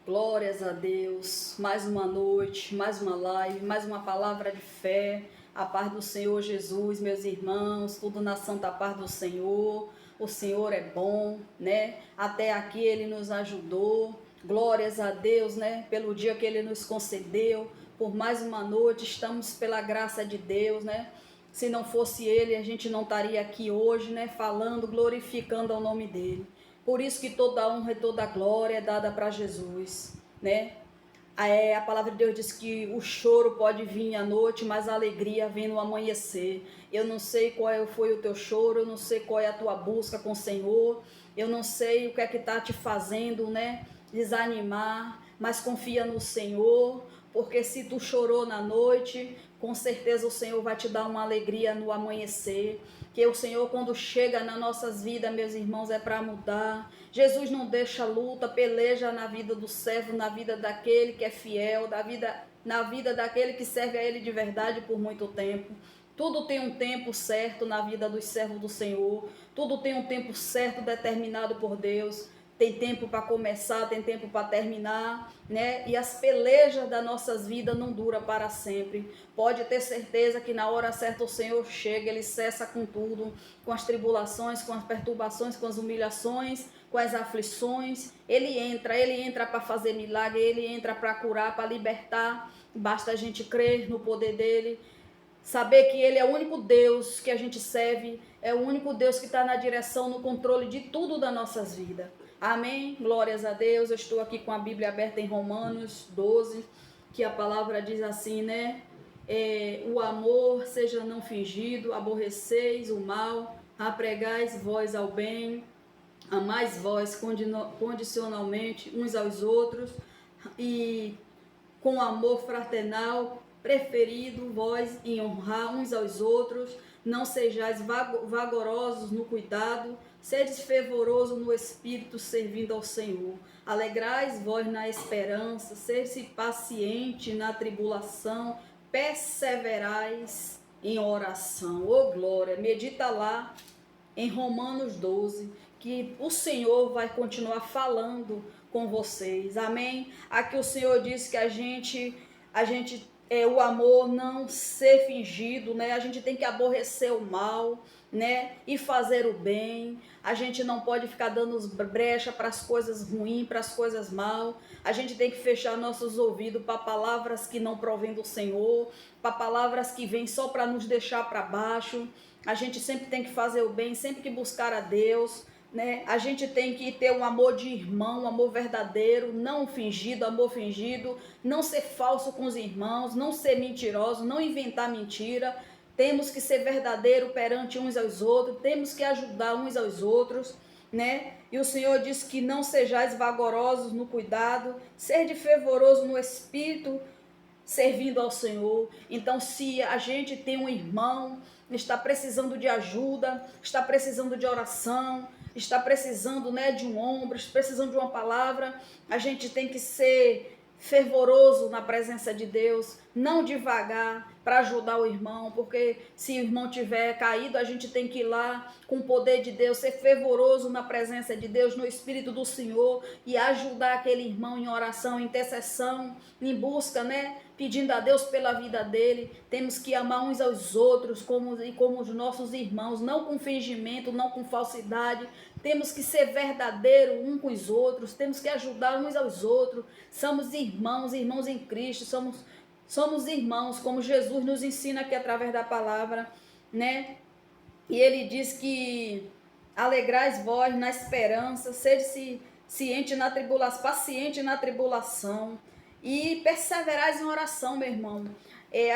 Glórias a Deus, mais uma noite, mais uma live, mais uma palavra de fé. A paz do Senhor Jesus, meus irmãos, tudo na santa paz do Senhor. O Senhor é bom, né? Até aqui Ele nos ajudou. Glórias a Deus, né? Pelo dia que Ele nos concedeu, por mais uma noite, estamos pela graça de Deus, né? Se não fosse Ele, a gente não estaria aqui hoje, né? Falando, glorificando ao nome dEle. Por isso que toda honra e toda glória é dada para Jesus, né? A palavra de Deus diz que o choro pode vir à noite, mas a alegria vem no amanhecer. Eu não sei qual foi o teu choro, eu não sei qual é a tua busca com o Senhor, eu não sei o que é que está te fazendo, né? Desanimar, mas confia no Senhor, porque se tu chorou na noite, com certeza o Senhor vai te dar uma alegria no amanhecer. Que o Senhor, quando chega nas nossas vidas, meus irmãos, é para mudar. Jesus não deixa luta, peleja na vida do servo, na vida daquele que é fiel, na vida daquele que serve a Ele de verdade por muito tempo. Tudo tem um tempo certo na vida dos servos do Senhor. Tudo tem um tempo certo determinado por Deus. Tem tempo para começar, tem tempo para terminar, né? E as pelejas das nossas vidas não duram para sempre. Pode ter certeza que na hora certa o Senhor chega, Ele cessa com tudo, com as tribulações, com as perturbações, com as humilhações, com as aflições. Ele entra para fazer milagre, Ele entra para curar, para libertar. Basta a gente crer no poder dEle. Saber que Ele é o único Deus que a gente serve, é o único Deus que está na direção, no controle de tudo das nossas vidas. Amém? Glórias a Deus. Eu estou aqui com a Bíblia aberta em Romanos 12, que a palavra diz assim, né? O amor seja não fingido, aborreceis o mal, apregais vós ao bem, amais vós condicionalmente uns aos outros, e com amor fraternal, preferido vós em honrar uns aos outros, não sejais vagarosos no cuidado, sedes fervorosos no espírito, servindo ao Senhor. Alegrais vós na esperança, sede paciente na tribulação, perseverais em oração. Oh glória, medita lá em Romanos 12, que o Senhor vai continuar falando com vocês, amém? Aqui o Senhor diz que a gente o amor não ser fingido, né? A gente tem que aborrecer o mal, né? E fazer o bem. A gente não pode ficar dando brecha para as coisas ruins, para as coisas mal. A gente tem que fechar nossos ouvidos para palavras que não provêm do Senhor, para palavras que vêm só para nos deixar para baixo. A gente sempre tem que fazer o bem, sempre que buscar a Deus, né? A gente tem que ter um amor de irmão, um amor verdadeiro, não fingido, amor fingido, não ser falso com os irmãos, não ser mentiroso, não inventar mentira. Temos que ser verdadeiro perante uns aos outros, temos que ajudar uns aos outros, né? E o Senhor diz que não sejais vagarosos no cuidado, sede fervoroso no espírito, servindo ao Senhor. Então, se a gente tem um irmão, está precisando de ajuda, está precisando de oração, está precisando, né, de um ombro, está precisando de uma palavra, a gente tem que ser fervoroso na presença de Deus, não devagar para ajudar o irmão, porque se o irmão tiver caído, a gente tem que ir lá com o poder de Deus, ser fervoroso na presença de Deus, no Espírito do Senhor, e ajudar aquele irmão em oração, em intercessão, em busca, né, pedindo a Deus pela vida dele. Temos que amar uns aos outros como os nossos irmãos, não com fingimento, não com falsidade. Temos que ser verdadeiro um com os outros, temos que ajudar uns aos outros. Somos irmãos, irmãos em Cristo, somos irmãos, como Jesus nos ensina aqui através da palavra, né? E ele diz que alegrais vós na esperança, sede ciente na tribulação, paciente na tribulação e perseverais em oração, meu irmão.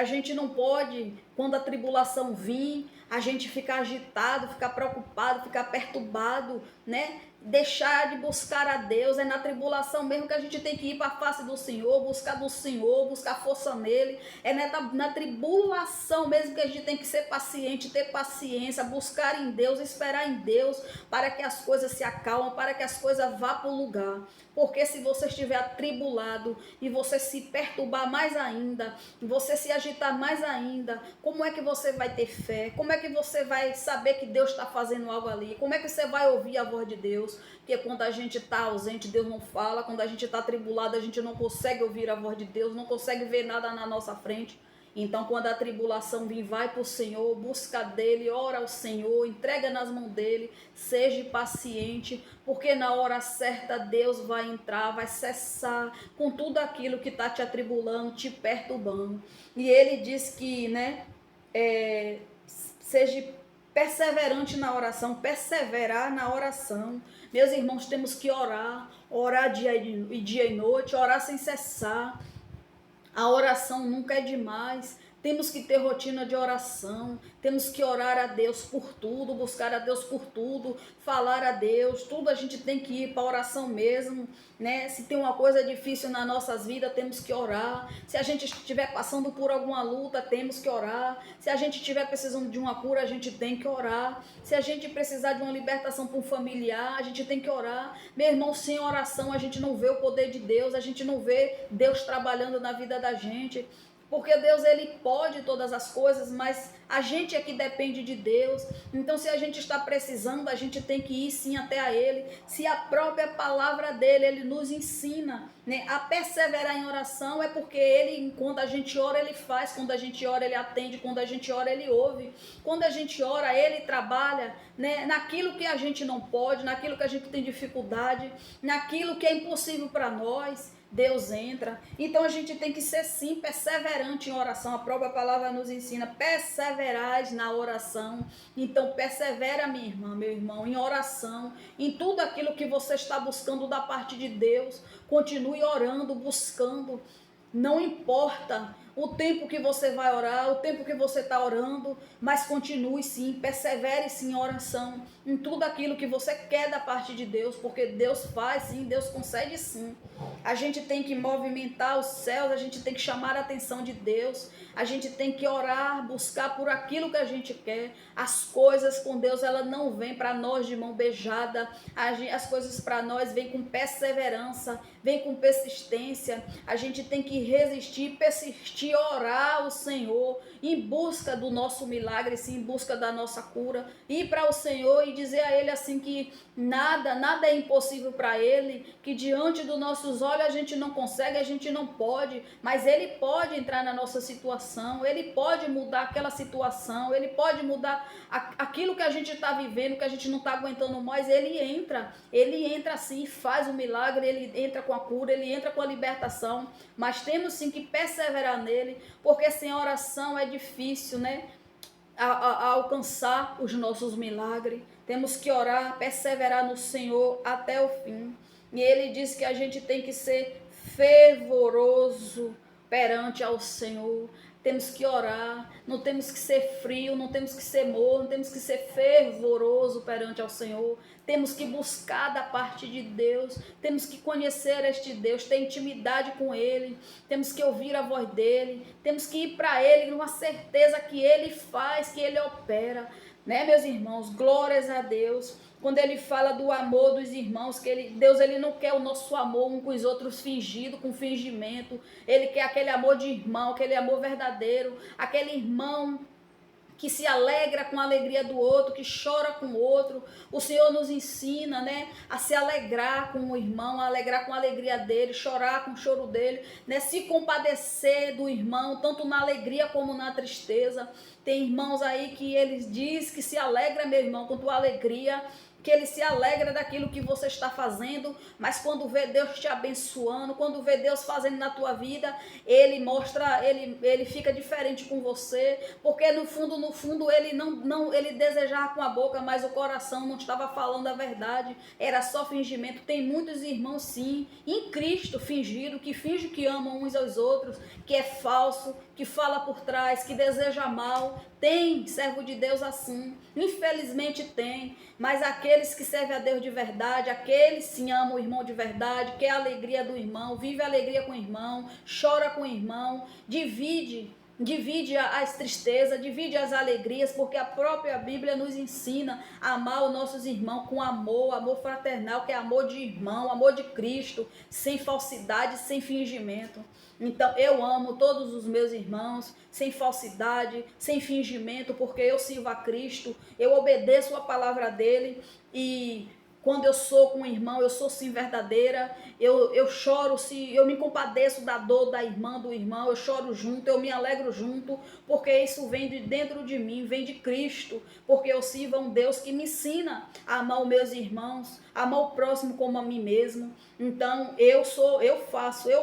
A gente não pode, quando a tribulação vir, a gente ficar agitado, ficar preocupado, ficar perturbado, né? Deixar de buscar a Deus. É na tribulação mesmo que a gente tem que ir para a face do Senhor, buscar força nele. É na tribulação mesmo que a gente tem que ser paciente, ter paciência, buscar em Deus, esperar em Deus, para que as coisas se acalmem, para que as coisas vá para o lugar. Porque se você estiver atribulado e você se perturbar mais ainda, você se agitar mais ainda, como é que você vai ter fé? Como é que você vai saber que Deus está fazendo algo ali? Como é que você vai ouvir a voz de Deus? Porque quando a gente está ausente, Deus não fala. Quando a gente está atribulado, a gente não consegue ouvir a voz de Deus, não consegue ver nada na nossa frente. Então, quando a tribulação vir, vai para o Senhor, busca dele, ora ao Senhor, entrega nas mãos dele, seja paciente, porque na hora certa Deus vai entrar, vai cessar com tudo aquilo que está te atribulando, te perturbando. E ele diz que, seja perseverante na oração, perseverar na oração. Meus irmãos, temos que orar dia e noite, orar sem cessar. A oração nunca é demais. Temos que ter rotina de oração, temos que orar a Deus por tudo, buscar a Deus por tudo, falar a Deus, tudo a gente tem que ir para a oração mesmo, né? Se tem uma coisa difícil nas nossas vidas, temos que orar. Se a gente estiver passando por alguma luta, temos que orar. Se a gente estiver precisando de uma cura, a gente tem que orar. Se a gente precisar de uma libertação para um familiar, a gente tem que orar. Meu irmão, sem oração a gente não vê o poder de Deus, a gente não vê Deus trabalhando na vida da gente. Porque Deus, ele pode todas as coisas, mas a gente é que depende de Deus. Então, se a gente está precisando, a gente tem que ir sim até a ele. Se a própria palavra dele, ele nos ensina, né, a perseverar em oração, é porque ele, quando a gente ora, ele faz. Quando a gente ora, ele atende. Quando a gente ora, ele ouve. Quando a gente ora, ele trabalha, né, naquilo que a gente não pode, naquilo que a gente tem dificuldade, naquilo que é impossível para nós. Deus entra. Então a gente tem que ser sim perseverante em oração. A própria palavra nos ensina: perseverais na oração. Então persevera, minha irmã, meu irmão, em oração, em tudo aquilo que você está buscando da parte de Deus. Continue orando, buscando. Não importa o tempo que você vai orar, o tempo que você está orando, mas continue sim, persevere sim em oração, em tudo aquilo que você quer da parte de Deus, porque Deus faz sim, Deus concede sim. A gente tem que movimentar os céus, a gente tem que chamar a atenção de Deus, a gente tem que orar, buscar por aquilo que a gente quer. As coisas com Deus, ela não vem para nós de mão beijada, as coisas para nós vêm com perseverança, vem com persistência. A gente tem que resistir, persistir, orar ao Senhor em busca do nosso milagre, sim, em busca da nossa cura, ir para o Senhor e dizer a Ele assim que nada é impossível para Ele, que diante dos nossos olhos a gente não consegue, a gente não pode, mas Ele pode entrar na nossa situação, Ele pode mudar aquela situação, Ele pode mudar aquilo que a gente está vivendo, que a gente não está aguentando mais. Ele entra assim, faz o milagre, Ele entra com a cura, Ele entra com a libertação, mas temos sim que perseverar nele, porque sem oração é difícil, né, a alcançar os nossos milagres. Temos que orar, perseverar no Senhor até o fim. E ele diz que a gente tem que ser fervoroso perante ao Senhor. Temos que orar, não temos que ser frio, não temos que ser morno, temos que ser fervoroso perante ao Senhor. Temos que buscar da parte de Deus, temos que conhecer este Deus, ter intimidade com Ele, temos que ouvir a voz dEle, temos que ir para Ele com a certeza que Ele faz, que Ele opera, né, meus irmãos? Glórias a Deus. Quando ele fala do amor dos irmãos, que Deus ele não quer o nosso amor um com os outros fingido, com fingimento. Ele quer aquele amor de irmão, aquele amor verdadeiro, aquele irmão que se alegra com a alegria do outro, que chora com o outro. O Senhor nos ensina, né, a se alegrar com o irmão, a alegrar com a alegria dele, chorar com o choro dele, né, se compadecer do irmão, tanto na alegria como na tristeza. Tem irmãos aí que eles dizem que se alegra, meu irmão, com tua alegria, que ele se alegra daquilo que você está fazendo, mas quando vê Deus te abençoando, quando vê Deus fazendo na tua vida, ele mostra, ele fica diferente com você, porque no fundo ele desejava com a boca, mas o coração não estava falando a verdade, era só fingimento. Tem muitos irmãos sim, em Cristo fingido, que fingem que amam uns aos outros, que é falso, que fala por trás, que deseja mal. Tem servo de Deus assim, infelizmente tem, mas aqueles que servem a Deus de verdade, aqueles sim amam o irmão de verdade, quer a alegria do irmão, vive a alegria com o irmão, chora com o irmão, divide divide as tristezas, divide as alegrias, porque a própria Bíblia nos ensina a amar os nossos irmãos com amor, amor fraternal, que é amor de irmão, amor de Cristo, sem falsidade, sem fingimento. Então eu amo todos os meus irmãos, sem falsidade, sem fingimento, porque eu sirvo a Cristo, eu obedeço a palavra dele. E quando eu sou com um irmão, eu sou sim verdadeira, eu choro, se eu me compadeço da dor da irmã, do irmão, eu choro junto, eu me alegro junto, porque isso vem de dentro de mim, vem de Cristo, porque eu sirvo a um Deus que me ensina a amar os meus irmãos, a amar o próximo como a mim mesmo. Então eu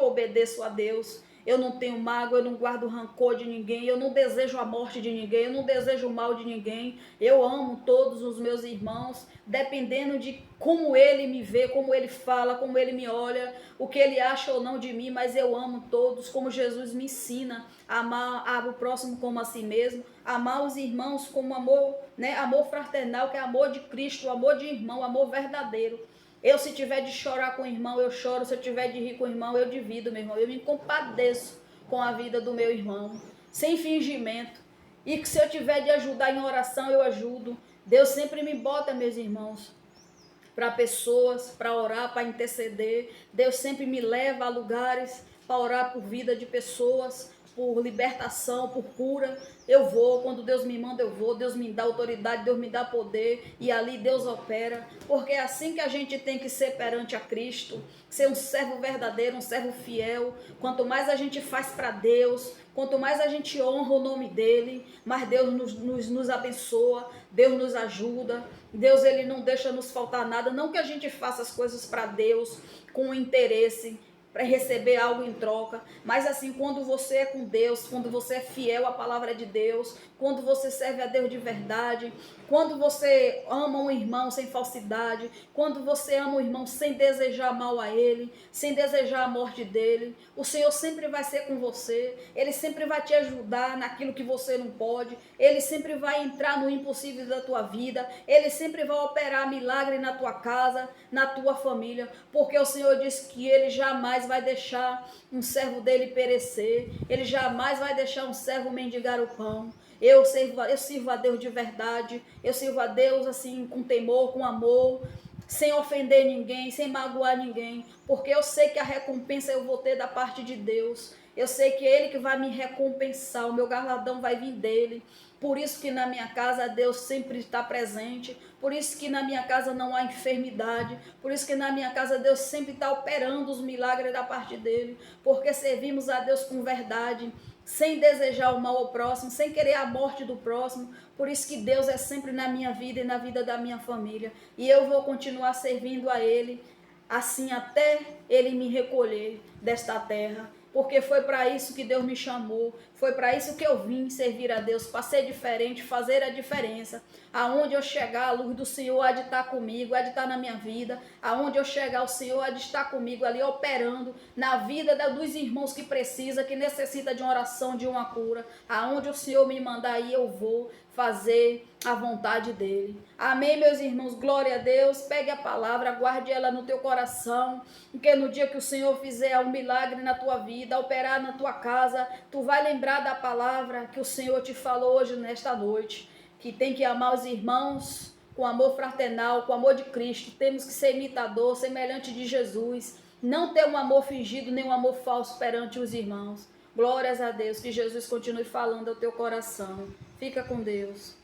obedeço a Deus. Eu não tenho mágoa, eu não guardo rancor de ninguém, eu não desejo a morte de ninguém, eu não desejo o mal de ninguém. Eu amo todos os meus irmãos, dependendo de como ele me vê, como ele fala, como ele me olha, o que ele acha ou não de mim, mas eu amo todos, como Jesus me ensina a amar o próximo como a si mesmo, amar os irmãos como amor, né? Amor fraternal, que é amor de Cristo, amor de irmão, amor verdadeiro. Eu, se tiver de chorar com o irmão, eu choro. Se eu tiver de rir com o irmão, eu divido, meu irmão. Eu me compadeço com a vida do meu irmão, sem fingimento. E que se eu tiver de ajudar em oração, eu ajudo. Deus sempre me bota, meus irmãos, para pessoas, para orar, para interceder. Deus sempre me leva a lugares para orar por vida de pessoas, por libertação, por cura. Eu vou, quando Deus me manda, eu vou. Deus me dá autoridade, Deus me dá poder, e ali Deus opera, porque é assim que a gente tem que ser perante a Cristo, ser um servo verdadeiro, um servo fiel. Quanto mais a gente faz para Deus, quanto mais a gente honra o nome dele, mais Deus nos abençoa, Deus nos ajuda. Deus, ele não deixa nos faltar nada. Não que a gente faça as coisas para Deus com interesse, para receber algo em troca, mas assim, quando você é com Deus, quando você é fiel à palavra de Deus, quando você serve a Deus de verdade, quando você ama um irmão sem falsidade, quando você ama um irmão sem desejar mal a ele, sem desejar a morte dele, o Senhor sempre vai ser com você, ele sempre vai te ajudar naquilo que você não pode, ele sempre vai entrar no impossível da tua vida, ele sempre vai operar milagre na tua casa, na tua família, porque o Senhor disse que ele jamais vai deixar um servo dele perecer, ele jamais vai deixar um servo mendigar o pão. Eu sirvo a Deus de verdade, eu sirvo a Deus assim, com temor, com amor, sem ofender ninguém, sem magoar ninguém, porque eu sei que a recompensa eu vou ter da parte de Deus. Eu sei que é Ele que vai me recompensar, o meu galardão vai vir dele. Por isso que na minha casa Deus sempre está presente, por isso que na minha casa não há enfermidade, por isso que na minha casa Deus sempre está operando os milagres da parte dele, porque servimos a Deus com verdade, sem desejar o mal ao próximo, sem querer a morte do próximo. Por isso que Deus é sempre na minha vida e na vida da minha família, e eu vou continuar servindo a Ele, assim até Ele me recolher desta terra, porque foi para isso que Deus me chamou, foi para isso que eu vim servir a Deus, para ser diferente, fazer a diferença. Aonde eu chegar, a luz do Senhor há de estar comigo, há de estar na minha vida. Aonde eu chegar, o Senhor há de estar comigo ali, operando na vida dos irmãos que precisa, que necessita de uma oração, de uma cura. Aonde o Senhor me mandar ir, eu vou fazer a vontade dele. Amém, meus irmãos? Glória a Deus. Pegue a palavra, guarde ela no teu coração, porque no dia que o Senhor fizer um milagre na tua vida, operar na tua casa, tu vai lembrar da palavra que o Senhor te falou hoje, nesta noite, que tem que amar os irmãos com amor fraternal, com amor de Cristo. Temos que ser imitador, semelhante de Jesus, não ter um amor fingido, nem um amor falso perante os irmãos. Glórias a Deus, que Jesus continue falando ao teu coração. Fica com Deus.